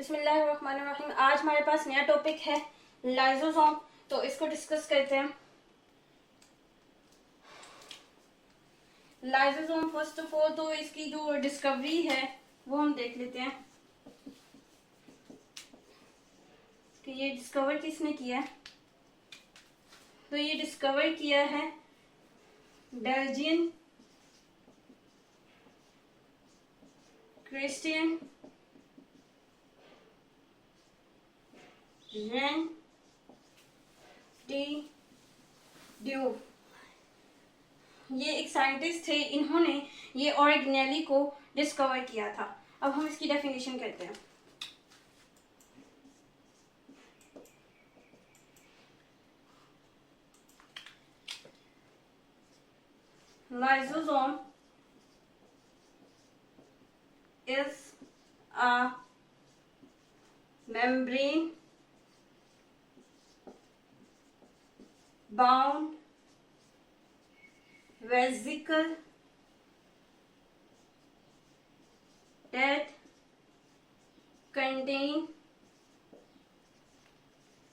बिस्मिल्लाहिर्रहमानिर्रहीम। आज हमारे पास नया टॉपिक है लाइसोसोम, तो इसको डिस्कस करते हैं। लाइसोसोम फर्स्ट ऑफ ऑल तो इसकी जो डिस्कवरी है वो हम देख लेते हैं कि ये डिस्कवर किसने किया है। तो ये डिस्कवर किया है Belgian Christian rain D dupe. ये एक साइंटिस्ट थे, इन्होंने ये ऑर्गेनेली को डिस्कवर किया था। अब हम इसकी डेफिनेशन करते हैं। Lysosome is a membrane bound vesicle that contain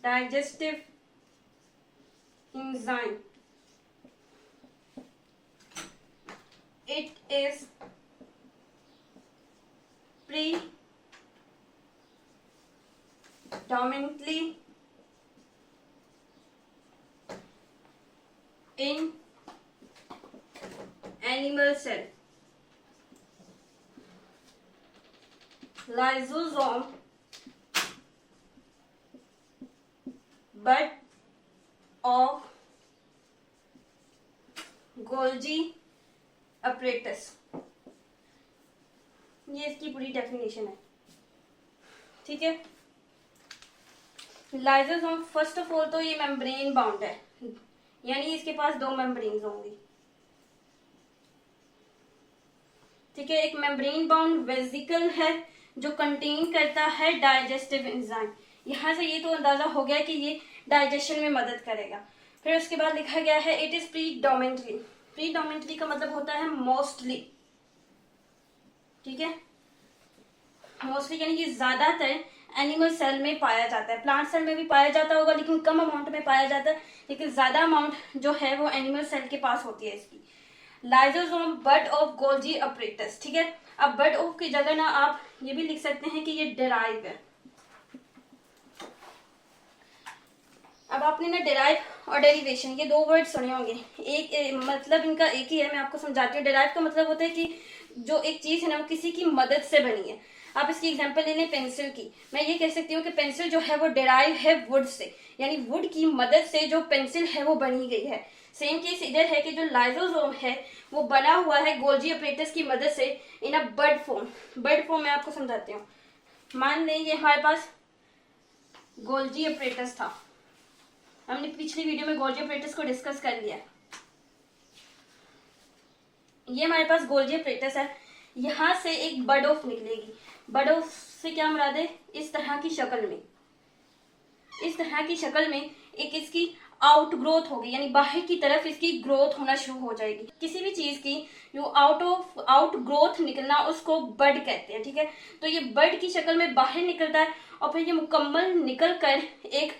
digestive enzyme. It is predominantly in animal cell. Lysosome bud of Golgi apparatus। ये इसकी पूरी डेफिनेशन है, ठीक है। लाइसोसोम फर्स्ट ऑफ ऑल तो ये मेम्ब्रेन बाउंड है, यानी इसके पास दो मेम्ब्रेन्स होंगी, ठीक है। एक मेम्ब्रेन बाउंड वेसिकल है जो कंटेन करता है डाइजेस्टिव एंजाइम। यहां से ये तो अंदाजा हो गया कि ये डाइजेशन में मदद करेगा। फिर उसके बाद लिखा गया है इट इज प्रीडोमिनेंटली। प्रीडोमिनेंटली का मतलब होता है मोस्टली, ठीक है। मोस्टली यानी कि ज्यादातर एनिमल सेल में पाया जाता है। प्लांट सेल में भी पाया जाता होगा लेकिन कम अमाउंट में पाया जाता है, लेकिन ज्यादा अमाउंट जो है वो एनिमल सेल के पास होती है इसकी। Lysosome bud of Golgi apparatus, ठीक है। अब बड ऑफ की जगह ना आप ये भी लिख सकते हैं कि ये डेराइव है। अब आपने ना डेराइव और डेरिवेशन ये दो वर्ड सुने होंगे, एक मतलब इनका एक ही है। मैं आपको समझाती हूँ। डेराइव का मतलब होता है कि जो एक चीज है ना वो किसी की मदद से बनी है। आप इसकी एग्जांपल ले लें पेंसिल की। मैं ये कह सकती हूँ कि पेंसिल जो है वो डेराइव है वुड से, यानी वुड की मदद से जो पेंसिल है वो बनी गई है। सेम केस इधर है कि जो लाइसोसोम है वो बना हुआ है गोल्जी अपरेटस की मदद से इन अ बड फॉर्म। बड फॉर्म मैं आपको समझाती हूँ। मान लें ये हमारे पास गोल्जी अपरेटस था, हमने पिछली वीडियो में गोल्जी अपरेटस को डिस्कस कर लिया। ये हमारे पास गोल्जी अपरेटस है, यहां से एक बड ऑफ निकलेगी। बड ऑफ से क्या मुराद है? इस तरह की शक्ल में, इस तरह की शक्ल में एक इसकी आउट ग्रोथ होगी, यानी बाहर की तरफ इसकी ग्रोथ होना शुरू हो जाएगी। किसी भी चीज की जो आउट ग्रोथ निकलना उसको बड कहते हैं, ठीक है। तो ये बड की शक्ल में बाहर निकलता है और फिर ये मुकम्मल निकल कर एक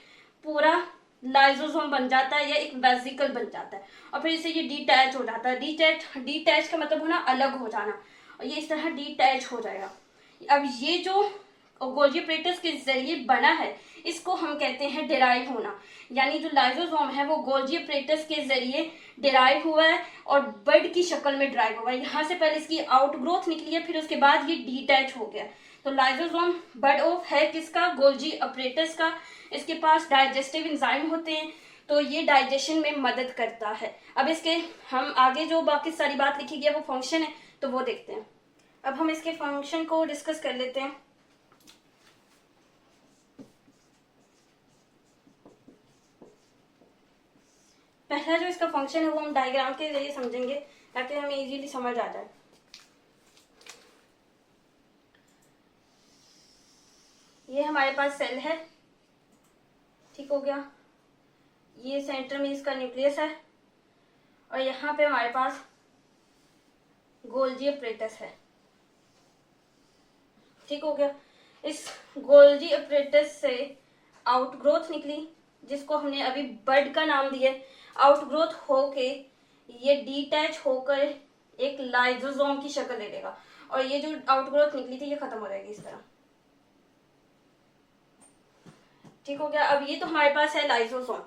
पूरा लाइसोसोम बन जाता है या एक वेसिकल बन जाता है और फिर इसे ये डिटैच हो जाता है। डिटैच का मतलब होना अलग हो जाना, और ये इस तरह डिटैच हो जाएगा। अब ये जो गोल्जी अपरेटस के जरिए बना है इसको हम कहते हैं डिराइव होना, यानी जो लाइसोसोम है वो गोल्जी अपरेटस के जरिए डिराइव हुआ है और बड की शक्ल में डिराइव हुआ है। यहाँ से पहले इसकी आउटग्रोथ निकली है, फिर उसके बाद ये डिटैच हो गया। तो लाइसोसोम बड ऑफ है किसका? गोल्जी अपरेटस का। इसके पास डाइजेस्टिव एंजाइम होते हैं तो ये डाइजेशन में मदद करता है। अब इसके हम आगे जो बाकी सारी बात लिखी गई है वो फंक्शन है तो वो देखते हैं। अब हम इसके फंक्शन को डिस्कस कर लेते हैं। पहला जो इसका फंक्शन है वो हम डायग्राम के जरिए समझेंगे ताकि हमें इजीली समझ आ जाए। ये हमारे पास सेल है, ठीक हो गया। ये सेंटर में इसका न्यूक्लियस है और यहाँ पे हमारे पास गोल्जी अपरेटस है, ठीक हो गया। इस गोल्जी अपरेटस से आउटग्रोथ निकली, जिसको हमने अभी बड का नाम दिया। आउटग्रोथ होके ये डिटैच होकर एक लाइजोसोम की शक्ल ले लेगा, और ये जो आउटग्रोथ निकली थी ये खत्म हो जाएगी इस तरह। ठीक हो गया। अब ये तो हमारे पास है लाइजोसोम,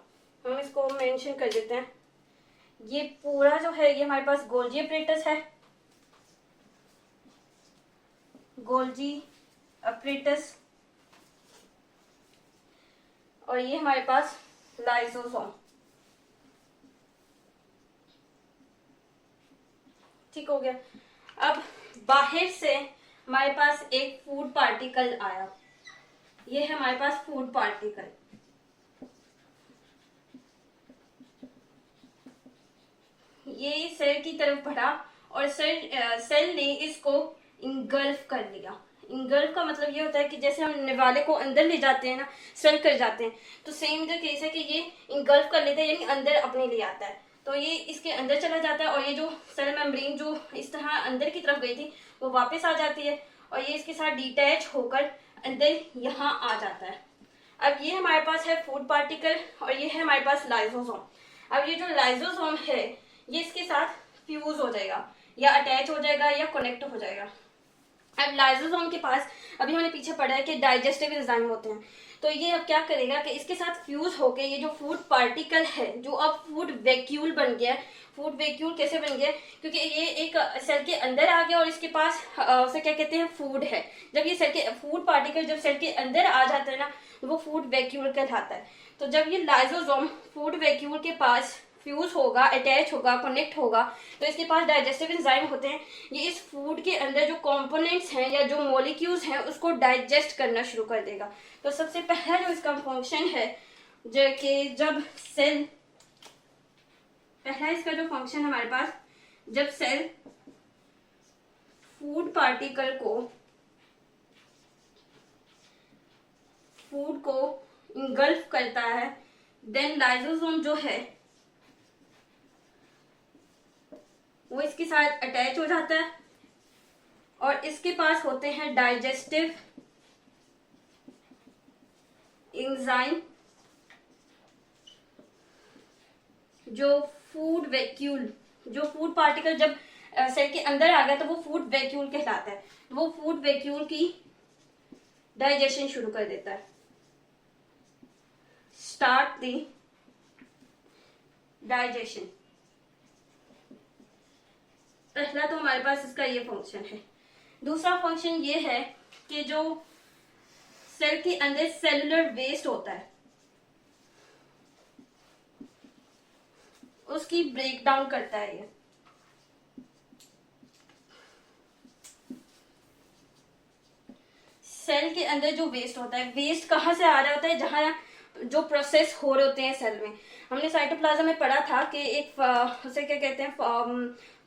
हम इसको मेंशन कर देते हैं। ये पूरा जो है ये हमारे पास गोल्जी अपरेटस है, गोल्जी अपरेटस, और ये हमारे पास लाइजोसोम। ठीक हो गया। अब बाहर से हमारे पास एक फूड पार्टिकल आया, ये है हमारे पास फूड पार्टिकल। ये सेल की तरफ बढ़ा और सेल ने इसको इंगल्फ कर लिया। इंगल्फ का मतलब ये होता है कि जैसे हम निवाले को अंदर ले जाते हैं ना, स्वेल कर जाते हैं, तो सेम जो केस है कि ये इंगल्फ कर लेता है, यानी अंदर अपने ले आता है। तो ये इसके अंदर चला जाता है और ये जो सेल मेम्ब्रेन जो इस तरह अंदर की तरफ गई थी वो वापस आ जाती है, और ये इसके साथ डिटैच होकर अंदर यहाँ आ जाता है। अब ये हमारे पास है फूड पार्टिकल और ये है हमारे पास लाइजोसोम। अब ये जो लाइजोसोम है ये इसके साथ फ्यूज हो जाएगा या अटैच हो जाएगा या कनेक्ट हो जाएगा। अब लाइजोसोम के पास अभी हमने पीछे पढ़ा है कि डाइजेस्टिव एंजाइम होते हैं, तो ये अब क्या करेगा कि इसके साथ फ्यूज होके ये जो फूड पार्टिकल है जो अब फूड वैक्यूल बन गया है। फूड वैक्यूल कैसे बन गया? क्योंकि ये एक सेल के अंदर आ गया और इसके पास उसे क्या कहते हैं, फूड है। जब ये सेल के फूड पार्टिकल जब सेल के अंदर आ जाता है ना, वो फूड वैक्यूल कहलाता है। तो जब ये लाइजोसोम फूड वैक्यूल के पास फ्यूज होगा, अटैच होगा, कनेक्ट होगा, तो इसके पास डाइजेस्टिव एंजाइम होते हैं। ये इस फूड के अंदर जो कंपोनेंट्स हैं या जो मॉलिक्यूल्स हैं उसको डाइजेस्ट करना शुरू कर देगा। तो सबसे पहला जो इसका फंक्शन है जो कि जब सेल, पहला इसका जो फंक्शन हमारे पास, जब सेल फूड पार्टिकल को, फूड को इंगल्फ करता है, देन लाइजोसोम जो है वो इसके साथ अटैच हो जाता है और इसके पास होते हैं डाइजेस्टिव एंजाइम जो फूड वैक्यूल, जो फूड पार्टिकल जब सेल के अंदर आ गया तो वो फूड वैक्यूल कहलाता है। वो फूड वैक्यूल की डाइजेशन शुरू कर देता है, स्टार्ट द डाइजेशन। पहला तो हमारे पास इसका ये फंक्शन है। दूसरा फंक्शन ये है कि जो सेल के अंदर सेलुलर वेस्ट होता है उसकी ब्रेक डाउन करता है ये। सेल के अंदर जो वेस्ट होता है, वेस्ट कहाँ से आ रहा होता है? जहां जो प्रोसेस हो रहे होते हैं सेल में। हमने साइटोप्लाज्म में पढ़ा था कि एक उसे क्या कहते हैं,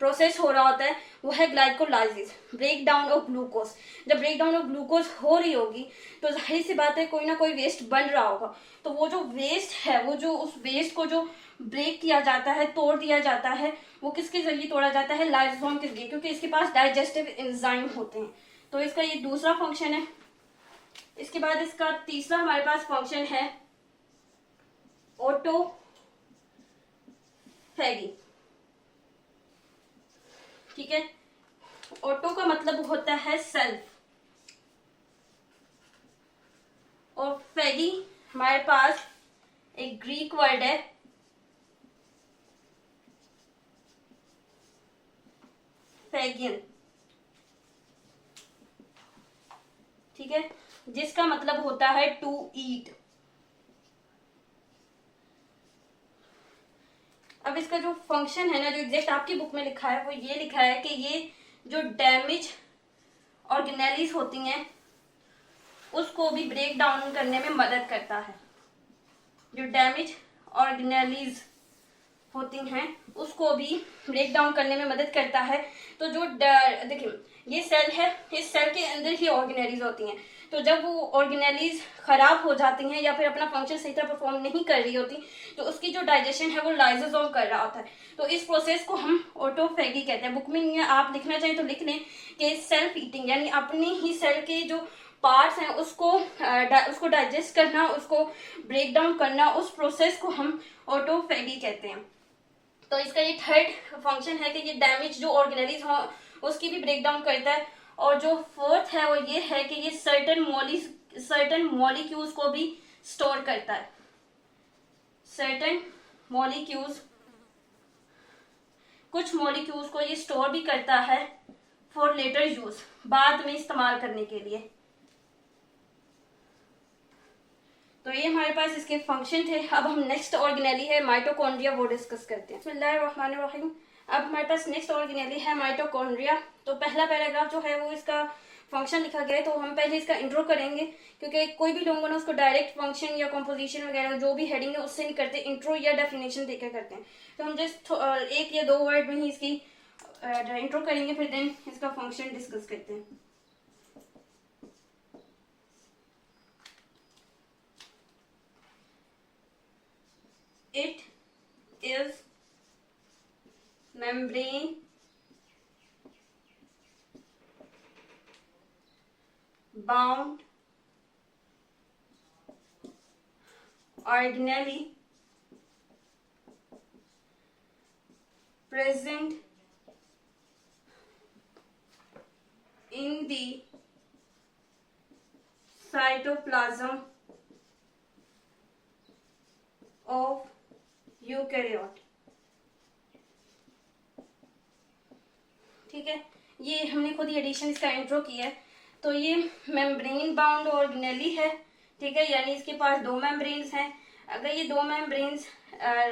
प्रोसेस हो रहा होता है, वो है glycolysis, break down of glucose. जब ब्रेक डाउन ऑफ ग्लूकोज हो रही होगी तो जाहिर सी बात है कोई ना कोई वेस्ट बन रहा होगा। तो वो जो वेस्ट है, वो जो उस वेस्ट को जो ब्रेक किया जाता है, तोड़ दिया जाता है, वो किसके जरिए तोड़ा जाता है? लाइसोसोम के जरिए, क्योंकि इसके पास डाइजेस्टिव एंजाइम होते हैं। तो इसका ये दूसरा फंक्शन है। इसके बाद इसका तीसरा हमारे पास फंक्शन है ऑटोफैगी। ठीक है, ऑटो का मतलब होता है सेल्फ, और फैगी हमारे पास एक ग्रीक वर्ड है, फैगियन। ठीक है, जिसका मतलब होता है टू ईट। अब इसका जो फंक्शन है ना, जो एग्जैक्ट आपकी बुक में लिखा है वो ये लिखा है कि ये जो डैमेज ऑर्गेनेलिस होती हैं उसको भी ब्रेक डाउन करने में मदद करता है। जो डैमेज ऑर्गेनेलिस होती हैं उसको भी ब्रेक डाउन करने में मदद करता है। तो जो देखिए ये सेल है, इस सेल के अंदर ही ऑर्गेनेलिस होती हैं। तो जब वो ऑर्गेनेलिस खराब हो जाती हैं या फिर अपना फंक्शन सही तरह परफॉर्म नहीं कर रही होती, तो उसकी जो डाइजेशन है वो लाइसोसोम कर रहा होता है। तो इस प्रोसेस को हम ऑटोफैगी कहते हैं। बुक में नहीं है, आप लिखना चाहें तो लिख लें कि सेल्फ ईटिंग, यानी अपनी ही सेल के जो पार्ट्स हैं उसको डाइजेस्ट करना, उसको ब्रेक डाउन करना, उस प्रोसेस को हम ऑटोफेगी कहते हैं। तो इसका ये थर्ड फंक्शन है कि ये डैमेज जो ऑर्गेनेलीज हो उसकी भी ब्रेक डाउन करता है। और जो फोर्थ है वो ये है कि ये सर्टन मॉलिक्यूल्स को भी स्टोर करता है। सर्टन मॉलिक्यूल्स, कुछ मॉलिक्यूल्स को ये स्टोर भी करता है फॉर लेटर यूज, बाद में इस्तेमाल करने के लिए। तो ये हमारे पास इसके फंक्शन थे। अब हम नेक्स्ट ऑर्गेनेली है माइटोकॉन्ड्रिया, वो डिस्कस करते हैं। बिस्मिल्लाहिर्रहमानिर्रहीम। अब हमारे पास नेक्स्ट ऑर्गेनेली है माइटोकॉन्ड्रिया। तो पहला पैराग्राफ जो है वो इसका फंक्शन लिखा गया है, तो हम पहले इसका इंट्रो करेंगे, क्योंकि कोई भी लोगों ने उसको डायरेक्ट फंक्शन या कंपोजिशन वगैरह जो भी हेडिंग है उससे नहीं करते, इंट्रो या डेफिनेशन देकर करते हैं। तो हम जस्ट एक या दो वर्ड में ही इसकी इंट्रो करेंगे, फिर देन इसका फंक्शन डिस्कस करते हैं। It is membrane bound organelle present in the cytoplasm of eukaryote. ठीक है, ये हमने खुद ही एडिशन इसका इंट्रो किया है। तो ये मेम्ब्रेन बाउंड ऑर्गेनेली है, ठीक है, यानी इसके पास दो मेम्ब्रेन्स हैं। अगर ये दो मेम्ब्रेन्स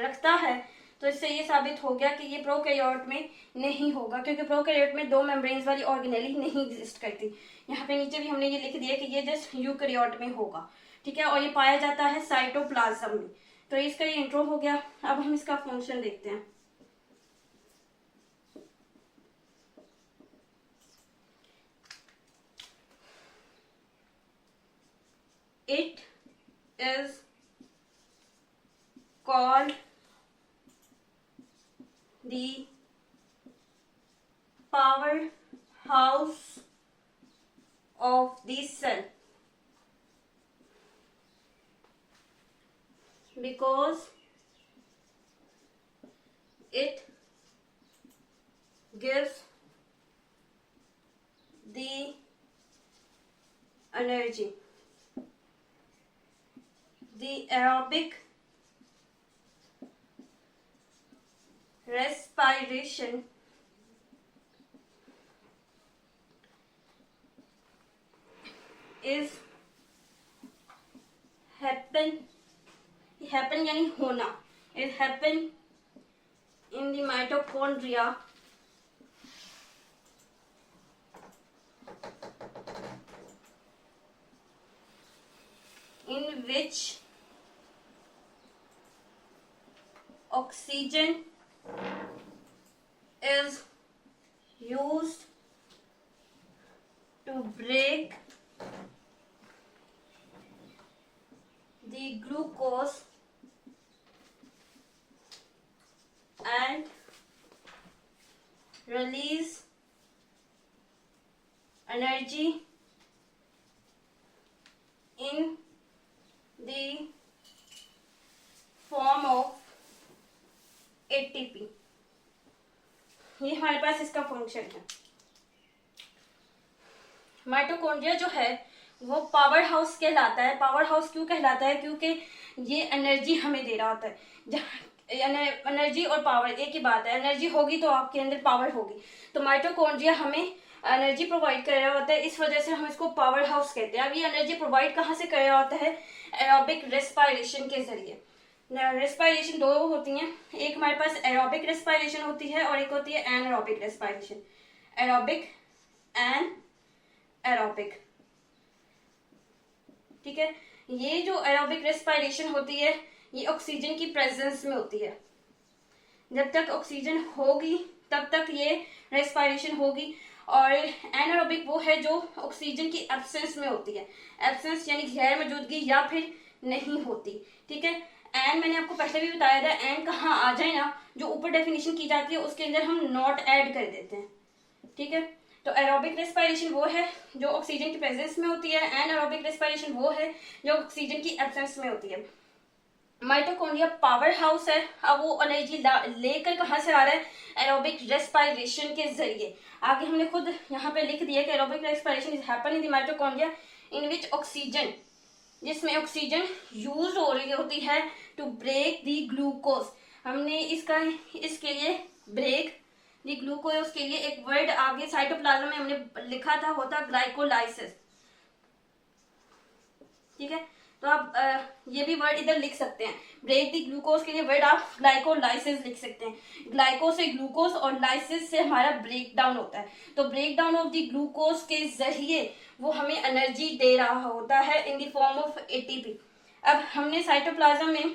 रखता है तो इससे ये साबित हो गया कि ये प्रोकैरियोट में नहीं होगा, क्योंकि प्रोकैरियोट में दो मेम्ब्रेन्स वाली ऑर्गेनेली नहीं एग्जिस्ट करती। यहाँ पे नीचे भी हमने ये लिख दिया कि ये जस्ट यूकैरियोट में होगा, ठीक है, और ये पाया जाता है साइटोप्लाज्म में। तो इसका ये इंट्रो हो गया। अब हम इसका फंक्शन देखते हैं। It is called the power house of the cell because it gives the energy. The aerobic respiration is happen यानी होना, it happen in the mitochondria in which oxygen is used to break the glucose and release energy in the form of ATP। ये हमारे पास इसका function है। Mitochondria जो है वो power house कहलाता है। पावर हाउस क्यों कहलाता है? क्योंकि ये एनर्जी हमें दे रहा होता है। एनर्जी और पावर एक ही बात है, एनर्जी होगी तो आपके अंदर पावर होगी। तो माइटोकॉन्ड्रिया हमें एनर्जी प्रोवाइड कर रहा होता है, इस वजह से हम इसको पावर हाउस कहते हैं। अब ये एनर्जी प्रोवाइड कहाँ से कर रहा होता है? एरोबिक रेस्पिरेशन के जरिए। रेस्पिरेशन दो होती हैं, एक हमारे पास एरोबिक रेस्पिरेशन होती है और एक होती है anaerobic respiration. Aerobic anaerobic, ठीक है। ये जो एरोबिक रेस्पिरेशन होती है ये ऑक्सीजन की प्रेजेंस में होती है। जब तक ऑक्सीजन होगी तब तक ये रेस्पिरेशन होगी। और एनारोबिक वो है जो ऑक्सीजन की एब्सेंस में होती है। एब्सेंस यानी गैर मौजूदगी या फिर नहीं होती, ठीक है। एन मैंने आपको पहले भी बताया था, एन कहाँ आ जाए ना, जो ऊपर डेफिनेशन की जाती है उसके अंदर हम नॉट ऐड कर देते हैं, ठीक है। तो एरोबिक रेस्पिरेशन वो है जो ऑक्सीजन की प्रेजेंस में होती है, एनारोबिक रेस्पिरेशन वो है जो ऑक्सीजन की एब्सेंस में होती है। माइटोकॉन्ड्रिया पावर हाउस है। अब वो एनर्जी लेकर कहाँ से आ रहा है? एरोबिक रेस्पिरेशन के जरिए। आगे हमने खुद यहाँ पे लिख दिया कि aerobic respiration is happen in the mitochondria in which oxygen, जिसमें ऑक्सीजन यूज हो रही होती है टू ब्रेक द ग्लूकोज। हमने इसके लिए ब्रेक द ग्लूकोज के लिए एक वर्ड आगे साइटोप्लाज्म में हमने लिखा था, होता ग्लाइकोलाइसिस। ठीक है, तो आप ये भी वर्ड इधर लिख सकते हैं। ब्रेक द ग्लूकोज के लिए वर्ड आप ग्लाइकोलाइसिस लिख सकते हैं। ग्लाइको से ग्लूकोज और लाइसिस से हमारा ब्रेक डाउन होता है। तो break down of the glucose के जरिए वो हमें एनर्जी दे रहा होता है in the form of ATP. अब हमने साइटोप्लाज्म में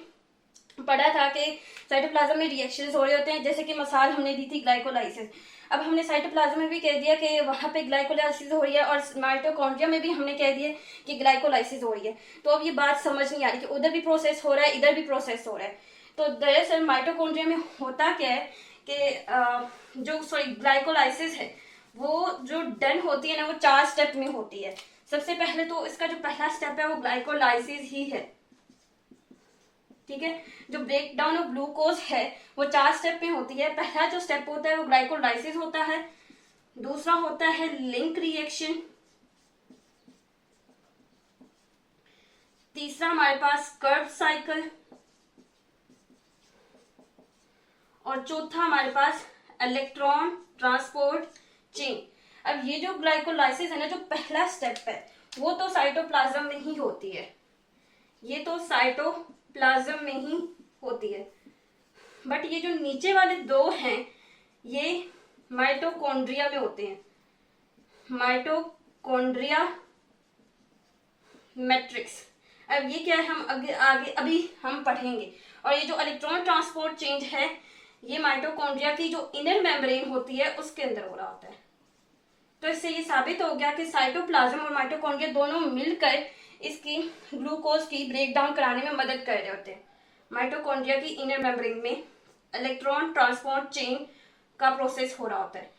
पढ़ा था कि साइटोप्लाज्म में रिएक्शंस हो रहे होते हैं, जैसे कि मिसाल हमने दी थी ग्लाइकोलाइसिस। अब हमने साइटोप्लाज्म में भी कह दिया कि वहां पे ग्लाइकोलाइसिस हो रही है, और माइटोकॉन्ड्रिया में भी हमने कह दिया कि ग्लाइकोलाइसिस हो रही है। तो अब ये बात समझ नहीं आ रही कि उधर भी प्रोसेस हो रहा है, इधर भी प्रोसेस हो रहा है। तो दरअसल माइटोकॉन्ड्रिया में होता क्या है कि ग्लाइकोलाइसिस है वो जो डन होती है ना, वो 4 स्टेप में होती है। सबसे पहले तो इसका जो पहला स्टेप है वो ग्लाइकोलाइसिस ही है। ठीक है, जो ब्रेक डाउन ऑफ ग्लूकोज है वो 4 स्टेप में होती है। पहला जो स्टेप होता है वो ग्लाइकोलाइसिस होता है, दूसरा होता है लिंक रिएक्शन, तीसरा हमारे पास कर्व साइकिल, और चौथा हमारे पास इलेक्ट्रॉन ट्रांसपोर्ट चेन। अब ये जो ग्लाइकोलाइसिस है ना, जो पहला स्टेप है वो तो साइटोप्लाज्म में ही होती है, ये तो साइटोप्लाज्म में ही होती है। बट ये जो नीचे वाले 2 हैं ये माइटोकॉन्ड्रिया में होते हैं, माइटोकॉन्ड्रिया मैट्रिक्स। अब ये क्या है हम आगे अभी हम पढ़ेंगे। और ये जो इलेक्ट्रॉन ट्रांसपोर्ट चेंज है ये माइटोकॉन्ड्रिया की जो इनर मेम्ब्रेन होती है उसके अंदर हो रहा होता है। तो इससे ये साबित हो गया कि साइटोप्लाज्म और माइटोकॉन्ड्रिया दोनों मिलकर इसकी ग्लूकोज की ब्रेक डाउन कराने में मदद कर रहे होते हैं। माइटोकॉन्ड्रिया की इनर मेम्ब्रेन में इलेक्ट्रॉन ट्रांसपोर्ट चेन का प्रोसेस हो रहा होता है।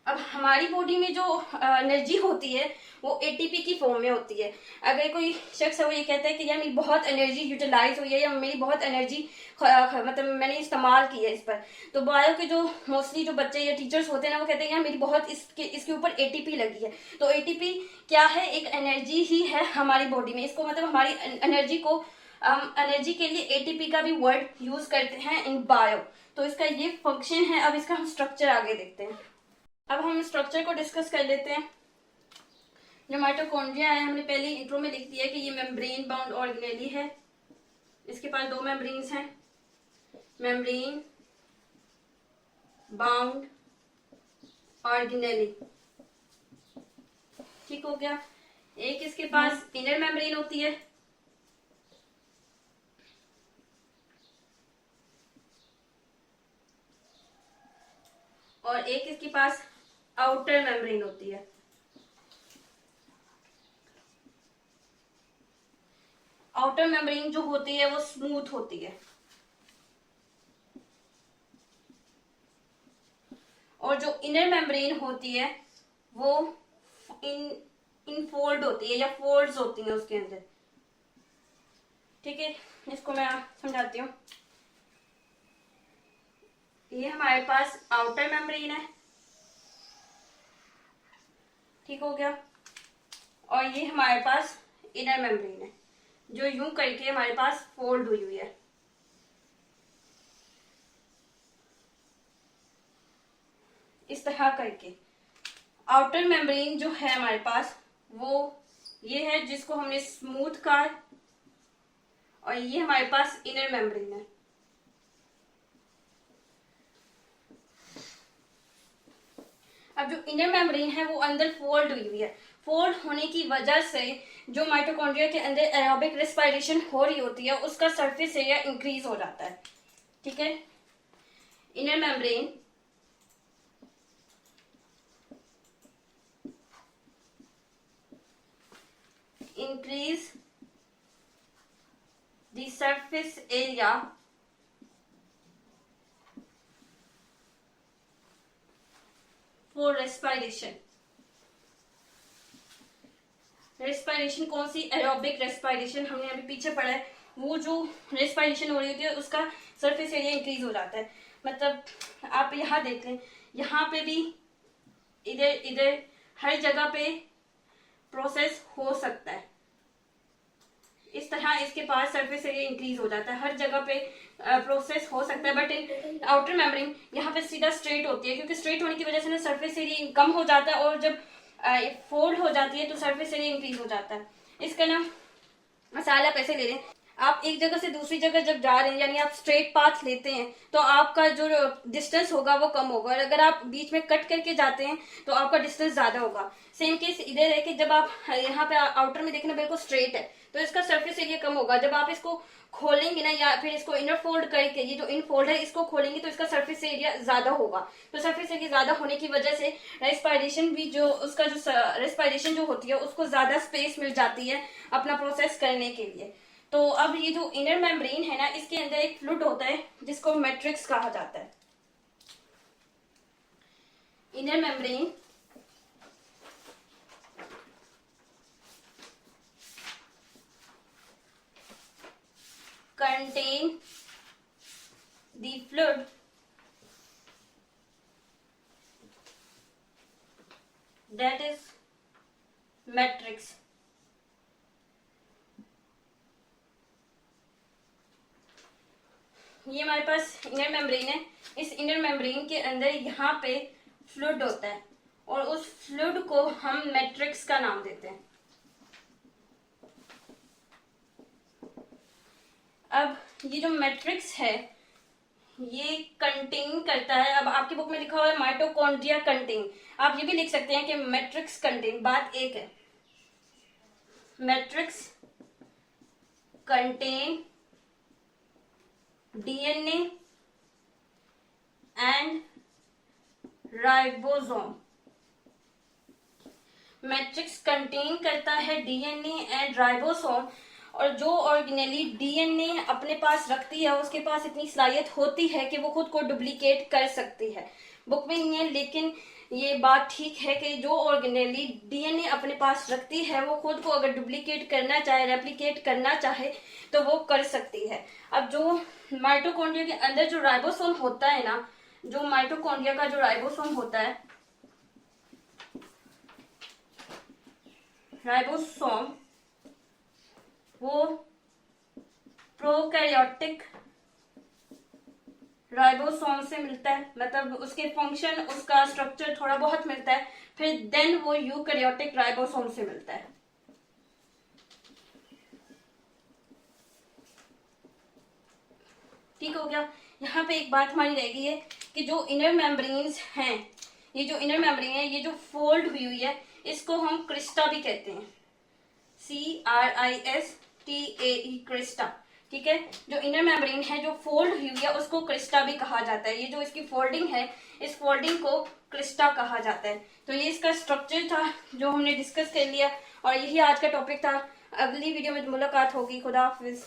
अब हमारी बॉडी में जो एनर्जी होती है वो एटीपी की फॉर्म में होती है। अगर कोई शख्स है वो ये कहता है कि यार मेरी बहुत एनर्जी यूटिलाइज हुई है या मेरी बहुत एनर्जी मतलब मैंने इस्तेमाल की है इस पर, तो बायो के जो मोस्टली जो बच्चे या टीचर्स होते हैं ना वो कहते हैं यार मेरी बहुत इसके ऊपर एटीपी लगी है। तो एटीपी क्या है? एक एनर्जी ही है हमारी बॉडी में। इसको मतलब हमारी एनर्जी को एनर्जी के लिए एटीपी का भी वर्ड यूज करते हैं इन बायो। तो इसका ये फंक्शन है। अब इसका हम स्ट्रक्चर आगे देखते हैं। अब हम स्ट्रक्चर को डिस्कस कर लेते हैं। जो माइटोकॉन्ड्रिया है हमने पहले इंट्रो में लिख दिया कि ये मेम्ब्रेन बाउंड ऑर्गेनेली है। इसके पास 2 मेम्ब्रेन्स हैं, मेम्ब्रेन बाउंड ऑर्गेनेली। ठीक हो गया। एक इसके पास इनर मेम्ब्रेन होती है, और एक इसके पास आउटर मेम्ब्रेन होती है। आउटर मेम्ब्रेन जो होती है वो स्मूथ होती है, और जो इनर मेम्ब्रेन होती है वो इनफोल्ड होती है या फोल्ड्स होती है उसके अंदर। ठीक है, इसको मैं समझाती हूँ। ये हमारे पास आउटर मेम्ब्रेन है, ठीक हो गया, और ये हमारे पास इनर मेम्ब्रेन है जो यूं करके हमारे पास फोल्ड हुई हुई है। इस तरह करके आउटर मेम्ब्रेन जो है हमारे पास वो ये है जिसको हमने स्मूथ कहा, और ये हमारे पास इनर मेम्ब्रेन है। अब जो इनर मेम्ब्रेन है वो अंदर फोल्ड हुई हुई है। फोल्ड होने की वजह से जो माइटोकॉन्ड्रिया के अंदर एरोबिक रेस्पिरेशन हो रही होती है उसका सरफेस एरिया इंक्रीज हो जाता है। ठीक है, inner membrane increase the surface area for respiration. Respiration कौन सी? एरोबिक रेस्पिरेशन, हमने अभी पीछे पढ़ा है। वो जो रेस्पिरेशन हो रही होती है उसका सरफेस एरिया इंक्रीज हो जाता है। मतलब आप यहाँ देख लें, यहाँ पे भी इधर इधर हर जगह पे प्रोसेस हो सकता है। इस तरह इसके पास सरफेस एरिया इंक्रीज हो जाता है, हर जगह पे प्रोसेस हो सकता है। बट इन आउटर मेम्ब्रेन यहाँ पे सीधा स्ट्रेट होती है, क्योंकि स्ट्रेट होने की वजह से ना सरफेस एरिया कम हो जाता है, और जब फोल्ड हो जाती है तो सरफेस एरिया इंक्रीज हो जाता है। इसका ना मसाला कैसे ले लें, आप एक जगह से दूसरी जगह जब जा रहे हैं, यानी आप स्ट्रेट पाथ लेते हैं, तो आपका जो डिस्टेंस होगा वो कम होगा, और अगर आप बीच में कट करके जाते हैं तो आपका डिस्टेंस ज्यादा होगा। सेम केस इधर है कि जब आप यहाँ पे आउटर में देखना बिल्कुल स्ट्रेट है तो इसका सरफेस एरिया कम होगा। जब आप इसको खोलेंगे ना, या फिर इसको इनर फोल्ड करके, ये जो इन फोल्ड है इसको खोलेंगे, तो इसका सरफेस एरिया ज्यादा होगा। तो सरफेस एरिया ज्यादा होने की वजह से रेस्पिरेशन भी जो उसका जो रेस्पिरेशन जो होती है उसको ज्यादा स्पेस मिल जाती है अपना प्रोसेस करने के लिए। तो अब ये जो इनर मेम्ब्रेन है ना, इसके अंदर एक फ्लूइड होता है जिसको मैट्रिक्स कहा जाता है। Inner membrane contain the fluid that is matrix। ये हमारे पास इनर मेम्ब्रेन है। इस इनर मेम्ब्रेन के अंदर यहाँ पे फ्लूइड होता है, और उस फ्लूइड को हम मैट्रिक्स का नाम देते हैं। अब ये जो मैट्रिक्स है ये कंटेन करता है, अब आपकी बुक में लिखा हुआ है माइटोकॉन्ड्रिया कंटेन, आप ये भी लिख सकते हैं कि मैट्रिक्स कंटेन, बात एक है। Matrix contain DNA and ribosome. Matrix contain करता है डीएनए एंड राइबोसोम, और जो ऑर्गेनेली डीएनए अपने पास रखती है उसके पास इतनी सलाहियत होती है कि वो खुद को डुप्लीकेट कर सकती है। बुक में नहीं है, लेकिन ये बात ठीक है कि जो ऑर्गेनेली डीएनए अपने पास रखती है वो खुद को अगर डुप्लीकेट करना चाहे, रेप्लिकेट करना चाहे, तो वो कर सकती है। अब जो माइटोकॉन्ड्रिया के अंदर जो राइबोसोम होता है ना, जो माइटोकॉन्ड्रिया का जो राइबोसोम होता है, राइबोसोम वो प्रोकैरियोटिक राइबोसोम से मिलता है, मतलब उसके फंक्शन, उसका स्ट्रक्चर थोड़ा बहुत मिलता है, फिर देन वो यूकैरियोटिक राइबोसोम से मिलता है। ठीक हो गया। यहाँ पे एक बात हमारी रह गई है कि जो इनर मेम्ब्रेन्स हैं, ये जो इनर मेम्ब्रेन है, ये जो फोल्ड हुई है, इसको हम क्रिस्टा भी कहते हैं, CRISTAE, क्रिस्टा। ठीक है, जो इनर मेम्ब्रेन है जो फोल्ड हुई है उसको क्रिस्टा भी कहा जाता है। ये जो इसकी फोल्डिंग है, इस फोल्डिंग को क्रिस्टा कहा जाता है। तो ये इसका स्ट्रक्चर था जो हमने डिस्कस कर लिया, और यही आज का टॉपिक था। अगली वीडियो में मुलाकात होगी। खुदा हाफिज।